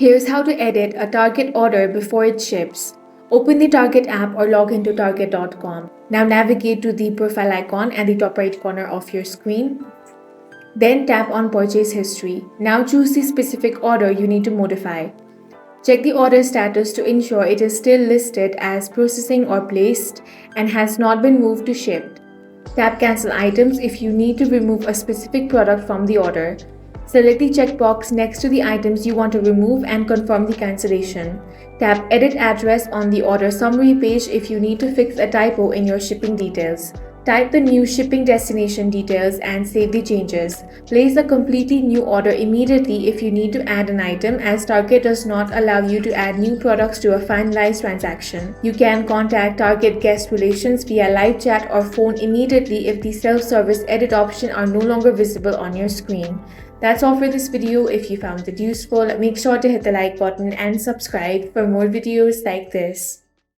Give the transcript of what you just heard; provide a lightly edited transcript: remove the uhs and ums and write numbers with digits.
Here's how to edit a Target order before it ships. Open the Target app or log into target.com. Now navigate to the profile icon at the top right corner of your screen. Then tap on Purchase History. Now choose the specific order you need to modify. Check the order status to ensure it is still listed as processing or placed and has not been moved to shipped. Tap Cancel Items if you need to remove a specific product from the order. Select the checkbox next to the items you want to remove and confirm the cancellation. Tap Edit Address on the order summary page if you need to fix a typo in your shipping details. Type the new shipping destination details and save the changes. Place a completely new order immediately if you need to add an item, as Target does not allow you to add new products to a finalized transaction. You can contact Target Guest Relations via live chat or phone immediately if the self-service edit option are no longer visible on your screen. That's all for this video. If you found it useful, make sure to hit the like button and subscribe for more videos like this.